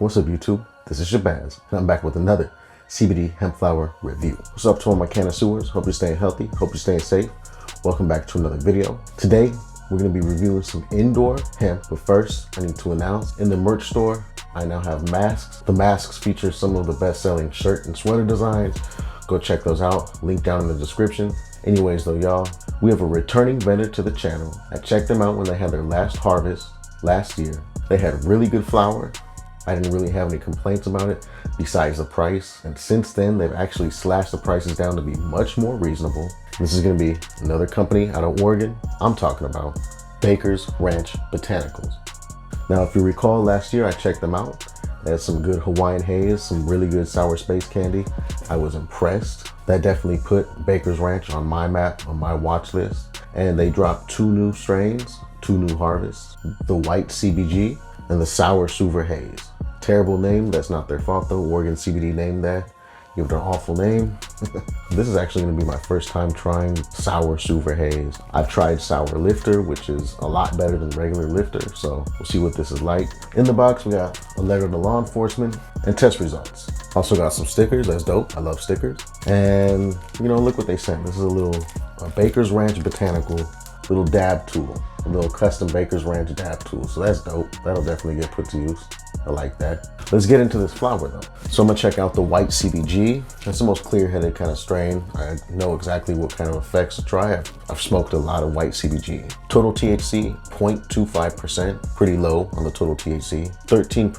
What's up YouTube? This is Shabazz, and I'm back with another CBD hemp flower review. What's up to all my connoisseurs? Hope you're staying healthy, hope you're staying safe. Welcome back to another video. Today, we're gonna be reviewing some indoor hemp, but first, I need to announce, in the merch store, I now have masks. The masks feature some of the best-selling shirt and sweater designs. Go check those out, link down in the description. Anyways though, y'all, we have a returning vendor to the channel. I checked them out when they had their last harvest last year. They had really good flower. I didn't really have any complaints about it besides the price. And since then, they've actually slashed the prices down to be much more reasonable. This is gonna be another company out of Oregon. I'm talking about Baker's Ranch Botanicals. Now, if you recall last year, I checked them out. They had some good Hawaiian haze, some really good sour space candy. I was impressed. That definitely put Baker's Ranch on my map, on my watch list. And they dropped 2 new strains, 2 new harvests, the white CBG and the sour Suver haze. Terrible name, that's not their fault though. Oregon CBD named that. Give it an awful name. This is actually gonna be my first time trying sour Suver haze. I've tried sour lifter, which is a lot better than regular lifter, so we'll see what this is like. In the box, we got a letter to law enforcement and test results. Also got some stickers, that's dope. I love stickers. And you know, look what they sent. This is a Baker's Ranch Botanical little dab tool. A little custom Baker's Ranch dab tool. So that's dope. That'll definitely get put to use. I like that. Let's get into this flower though. So I'm gonna check out the white CBG. That's the most clear-headed kind of strain. I know exactly what kind of effects to try. I've smoked a lot of white CBG. Total THC, 0.25%, pretty low on the total THC, 13%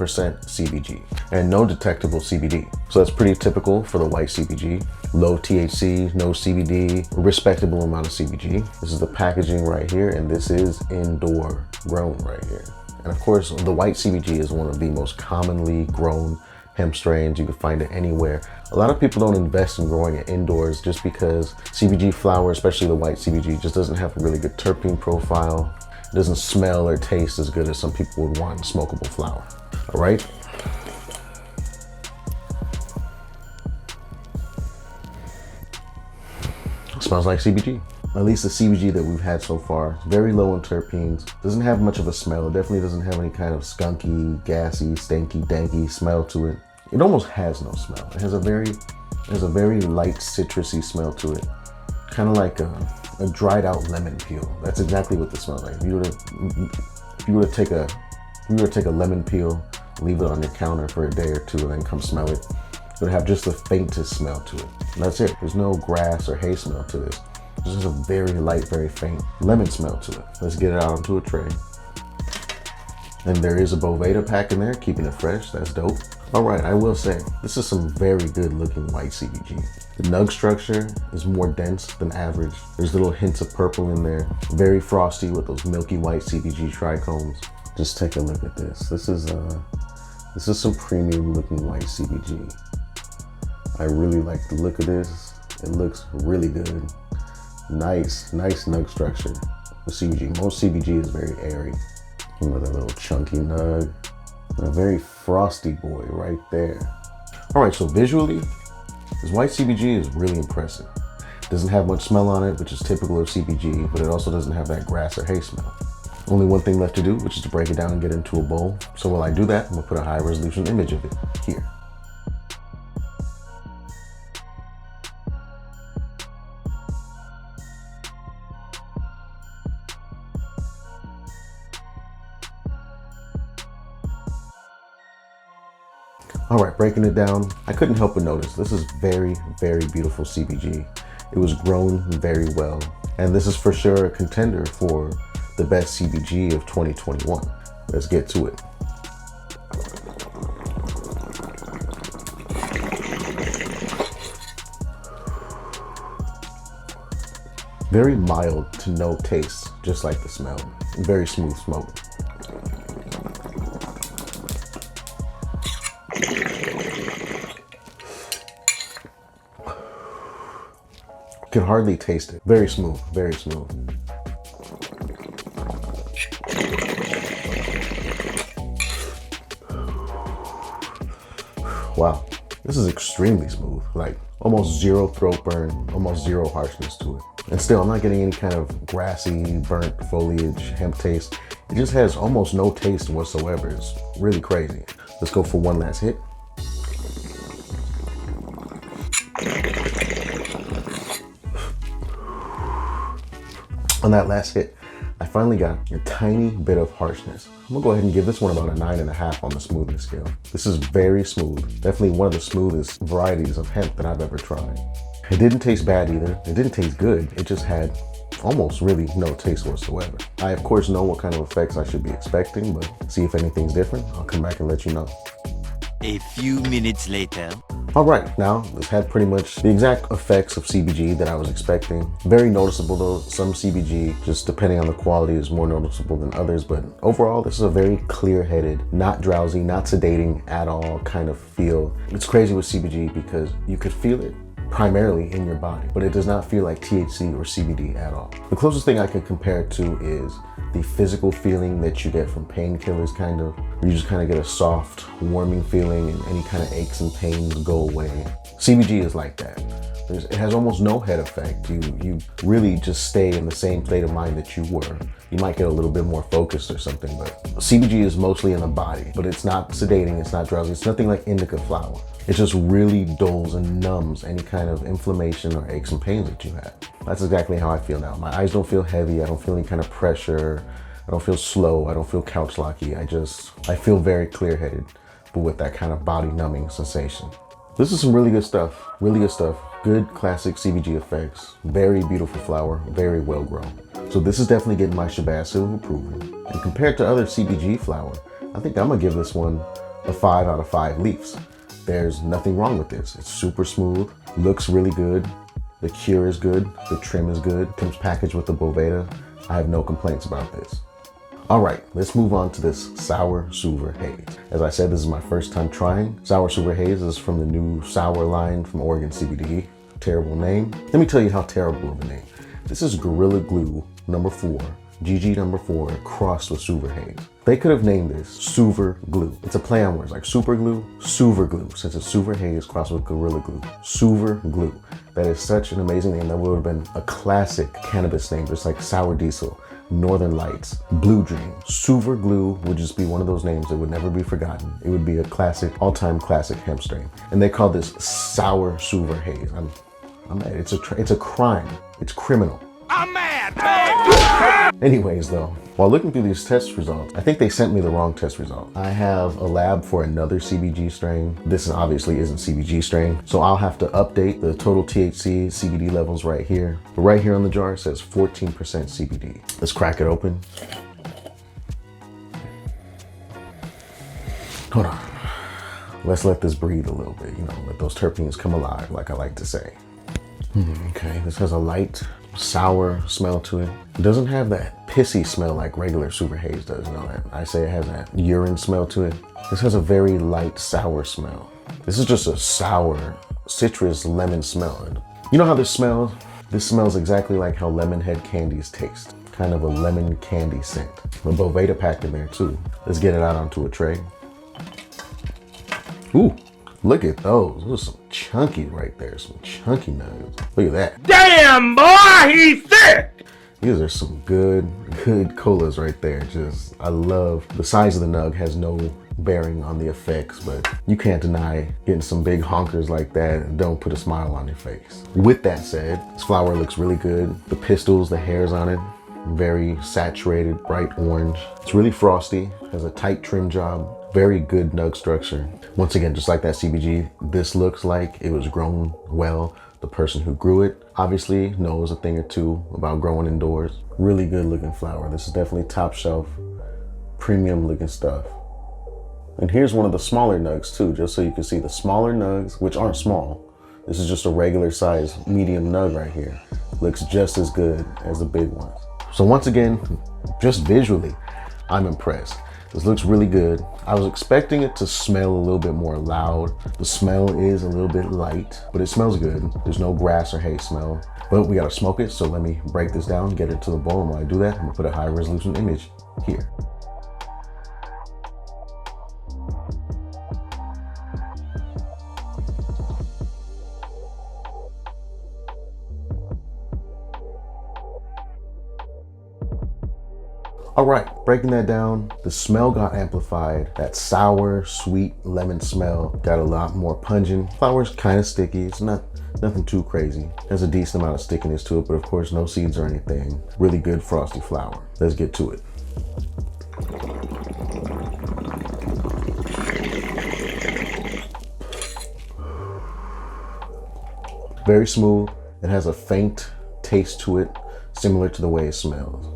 CBG, and no detectable CBD. So that's pretty typical for the white CBG. Low THC, no CBD, respectable amount of CBG. This is the packaging right here, and this is indoor grown right here. And of course, the white CBG is one of the most commonly grown hemp strains. You can find it anywhere. A lot of people don't invest in growing it indoors just because CBG flower, especially the white CBG, just doesn't have a really good terpene profile. It doesn't smell or taste as good as some people would want in smokable flower. All right. Smells like CBG. At least the CBG that we've had so far. It's very low in terpenes. Doesn't have much of a smell. It definitely doesn't have any kind of skunky, gassy, stanky, danky smell to it. It almost has no smell. It has a very light citrusy smell to it. Kind of like a dried out lemon peel. That's exactly what this smells like. If you were to take a lemon peel, leave it on your counter for a day or two, and then come smell it, it would have just the faintest smell to it. And that's it. There's no grass or hay smell to this. There's just a very light, very faint lemon smell to it. Let's get it out onto a tray. And there is a Boveda pack in there, keeping it fresh. That's dope. All right, I will say, this is some very good looking white CBG. The nug structure is more dense than average. There's little hints of purple in there. Very frosty with those milky white CBG trichomes. Just take a look at this. This is some premium looking white CBG. I really like the look of this. It looks really good. Nice nug structure with CBG. Most CBG is very airy. With a little chunky nug. And a very frosty boy right there. All right, so visually, this white CBG is really impressive. Doesn't have much smell on it, which is typical of CBG, but it also doesn't have that grass or hay smell. Only one thing left to do, which is to break it down and get into a bowl. So while I do that, I'm gonna put a high resolution image of it here. All right, breaking it down, I couldn't help but notice this is very beautiful CBG. It was grown very well, and this is for sure a contender for the best CBG of 2021. Let's get to it. Very mild to no taste, just like the smell. Very smooth smoke. Can hardly taste it. Very smooth, very smooth. Wow, this is extremely smooth. Like almost zero throat burn, almost zero harshness to it. And still, I'm not getting any kind of grassy, burnt foliage, hemp taste. It just has almost no taste whatsoever. It's really crazy. Let's go for one last hit. On that last hit, I finally got a tiny bit of harshness. I'm gonna go ahead and give this one about a 9.5 on the smoothness scale. This is very smooth. Definitely one of the smoothest varieties of hemp that I've ever tried. It didn't taste bad either. It didn't taste good. It just had almost really no taste whatsoever. I of course know what kind of effects I should be expecting, but see if anything's different. I'll come back and let you know. A few minutes later. All right, now this had pretty much the exact effects of CBG that I was expecting. Very noticeable though, some CBG, just depending on the quality, is more noticeable than others, but overall this is a very clear-headed, not drowsy, not sedating at all kind of feel. It's crazy with CBG because you could feel it primarily in your body, but it does not feel like THC or CBD at all. The closest thing I can compare it to is the physical feeling that you get from painkillers, kind of. You just kind of get a soft, warming feeling and any kind of aches and pains go away. CBG is like that. It has almost no head effect. You really just stay in the same state of mind that you were. You might get a little bit more focused or something, but CBG is mostly in the body, but it's not sedating, it's not drowsy, it's nothing like indica flower. It just really dulls and numbs any kind of inflammation or aches and pains that you have. That's exactly how I feel now. My eyes don't feel heavy, I don't feel any kind of pressure, I don't feel slow, I don't feel couch locky. I feel very clear-headed, but with that kind of body numbing sensation. This is some really good stuff, really good stuff. Good classic CBG effects, very beautiful flower, very well grown. So this is definitely getting my Shabazz seal of approval. And compared to other CBG flower, I think I'm gonna give this one a 5 out of 5 leaves. There's nothing wrong with this. It's super smooth, looks really good. The cure is good, the trim is good. Comes packaged with the Boveda. I have no complaints about this. All right, let's move on to this Sour Suver Haze. As I said, this is my first time trying. Sour Suver Haze is from the new Sour line from Oregon CBD. Terrible name. Let me tell you how terrible of a name. This is Gorilla Glue number 4, GG number 4, crossed with Suver Haze. They could have named this Suver Glue. It's a play on words, like super glue, Suver Glue, since it's Suver Haze crossed with Gorilla Glue. Suver Glue. That is such an amazing name. That would have been a classic cannabis name, just like Sour Diesel, Northern Lights, Blue Dream. Suver Glue would just be one of those names that would never be forgotten. It would be a classic, all-time classic hemp strain. And they call this Sour Suver Haze. I'm mad. It's a crime. It's criminal. I'm mad, man! Anyways though, while looking through these test results, I think they sent me the wrong test result. I have a lab for another CBG strain. This obviously isn't CBG strain, so I'll have to update the total THC, CBD levels right here. But right here on the jar it says 14% CBD. Let's crack it open. Hold on. Let's let this breathe a little bit, you know, let those terpenes come alive, like I like to say. Okay, this has a light, sour smell to it. It doesn't have that pissy smell like regular Suver Haze does, you know that. I say it has that urine smell to it. This has a very light, sour smell. This is just a sour, citrus, lemon smell. You know how this smells? This smells exactly like how lemon head candies taste. Kind of a lemon candy scent. The Boveda pack in there too. Let's get it out onto a tray. Ooh. Look at those. Those are some chunky right there. Some chunky nuggets. Look at that. Damn, boy, he's thick! These are some good colas right there. Just, I love the size of the nug has no bearing on the effects, but you can't deny getting some big honkers like that and don't put a smile on your face. With that said, this flower looks really good. The pistils, the hairs on it, very saturated, bright orange. It's really frosty, has a tight trim job. Very good nug structure. Once again, just like that CBG, this looks like it was grown well. The person who grew it obviously knows a thing or two about growing indoors. Really good looking flower. This is definitely top shelf, premium looking stuff. And here's one of the smaller nugs too, just so you can see the smaller nugs, which aren't small. This is just a regular size medium nug right here. Looks just as good as the big ones. So once again, just visually, I'm impressed. This looks really good. I was expecting it to smell a little bit more loud. The smell is a little bit light, but it smells good. There's no grass or hay smell, but we gotta smoke it. So let me break this down, get it to the bowl. And while I do that, I'm gonna put a high resolution image here. All right, breaking that down, the smell got amplified. That sour, sweet lemon smell got a lot more pungent. Flower's kind of sticky. It's nothing too crazy. There's a decent amount of stickiness to it, but of course no seeds or anything. Really good frosty flower. Let's get to it. Very smooth. It has a faint taste to it, similar to the way it smells.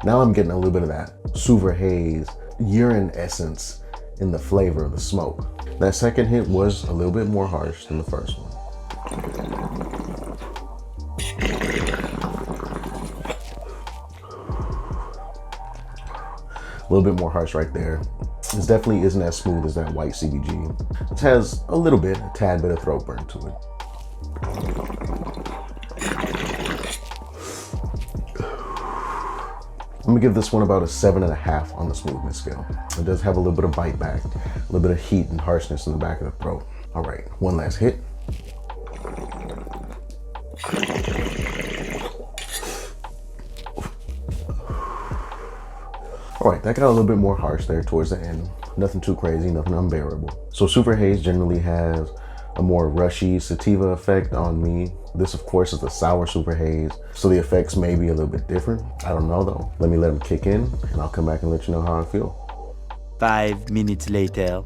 Now I'm getting a little bit of that super haze, urine essence in the flavor of the smoke. That second hit was a little bit more harsh than the first one. A little bit more harsh right there. This definitely isn't as smooth as that white CBG. It has a tad bit of throat burn to it. I'm gonna give this one about a 7.5 on the smoothness scale. It does have a little bit of bite back, a little bit of heat and harshness in the back of the throat. All right, one last hit. All right, that got a little bit more harsh there towards the end. Nothing too crazy, nothing unbearable. So Super Haze generally has a more rushy sativa effect on me. This of course is a sour Super Haze, so the effects may be a little bit different. I don't know though. Let me let them kick in and I'll come back and let you know how I feel. 5 minutes later.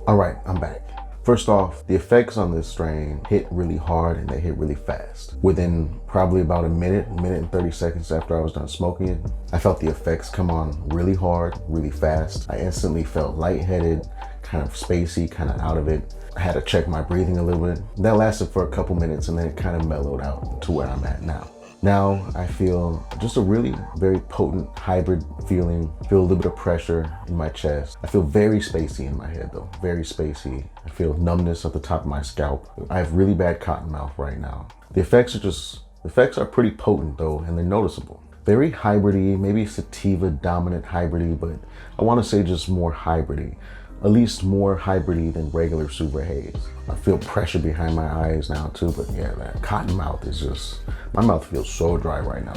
All right, I'm back. First off, the effects on this strain hit really hard and they hit really fast. Within probably about a minute and 30 seconds after I was done smoking it, I felt the effects come on really hard, really fast. I instantly felt lightheaded, kind of spacey, kind of out of it. I had to check my breathing a little bit. That lasted for a couple minutes and then it kind of mellowed out to where I'm at now. Now I feel just a really very potent hybrid feeling. I feel a little bit of pressure in my chest. I feel very spacey in my head though, very spacey. I feel numbness at the top of my scalp. I have really bad cotton mouth right now. The effects are pretty potent though, and they're noticeable. Very hybridy, maybe sativa dominant hybridy, but I want to say just more hybridy. At least more hybridy than regular Super Haze. I feel pressure behind my eyes now too, but yeah, that cotton mouth is just, my mouth feels so dry right now.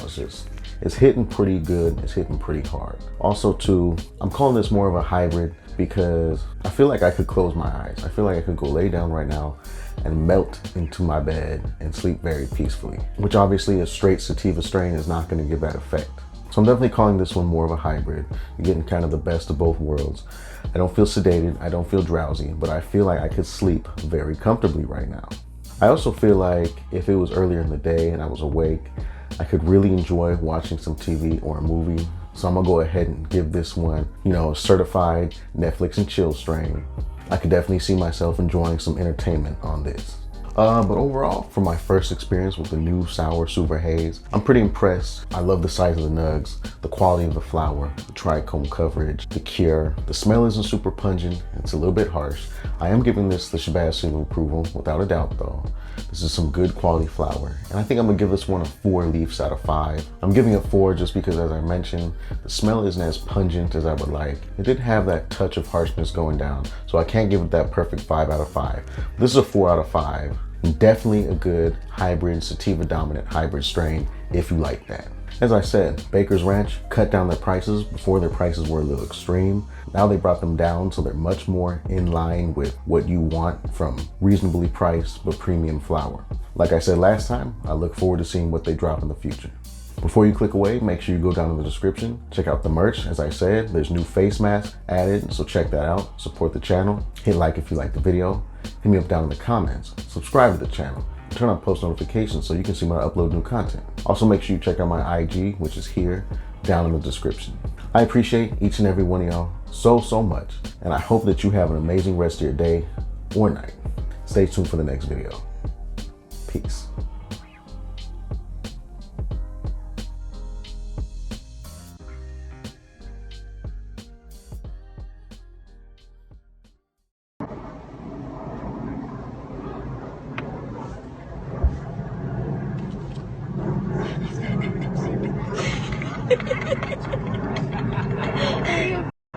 It's hitting pretty good, it's hitting pretty hard. Also too, I'm calling this more of a hybrid because I feel like I could close my eyes. I feel like I could go lay down right now and melt into my bed and sleep very peacefully, which obviously a straight sativa strain is not gonna give that effect. So I'm definitely calling this one more of a hybrid. You're getting kind of the best of both worlds. I don't feel sedated, I don't feel drowsy, but I feel like I could sleep very comfortably right now. I also feel like if it was earlier in the day and I was awake, I could really enjoy watching some TV or a movie. So I'm gonna go ahead and give this one, a certified Netflix and chill strain. I could definitely see myself enjoying some entertainment on this. But overall, for my first experience with the new sour Super Haze, I'm pretty impressed. I love the size of the nugs, the quality of the flower, the trichome coverage, the cure. The smell isn't super pungent, it's a little bit harsh. I am giving this the Shabazz seal of approval, without a doubt though. This is some good quality flower, and I think I'm gonna give this one a 4 leaves out of 5. I'm giving it 4 just because, as I mentioned, the smell isn't as pungent as I would like. It did have that touch of harshness going down, so I can't give it that perfect 5 out of 5. This is a 4 out of 5. Definitely a good hybrid, sativa dominant hybrid strain if you like that. As I said, Baker's Ranch cut down their prices. Before, their prices were a little extreme. Now they brought them down so they're much more in line with what you want from reasonably priced but premium flower. Like I said last time, I look forward to seeing what they drop in the future. Before you click away, make sure you go down in the description, check out the merch. As I said, there's new face masks added, so check that out. Support the channel, hit like if you like the video, hit me up down in the comments, subscribe to the channel, turn on post notifications so you can see when I upload new content. Also make sure you check out my IG, which is here down in the description. I appreciate each and every one of y'all so much, and I hope that you have an amazing rest of your day or night. Stay tuned for the next video. Peace.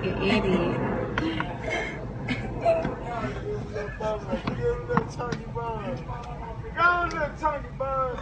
You idiot. Chunky Bun. Go to Chunky Bun.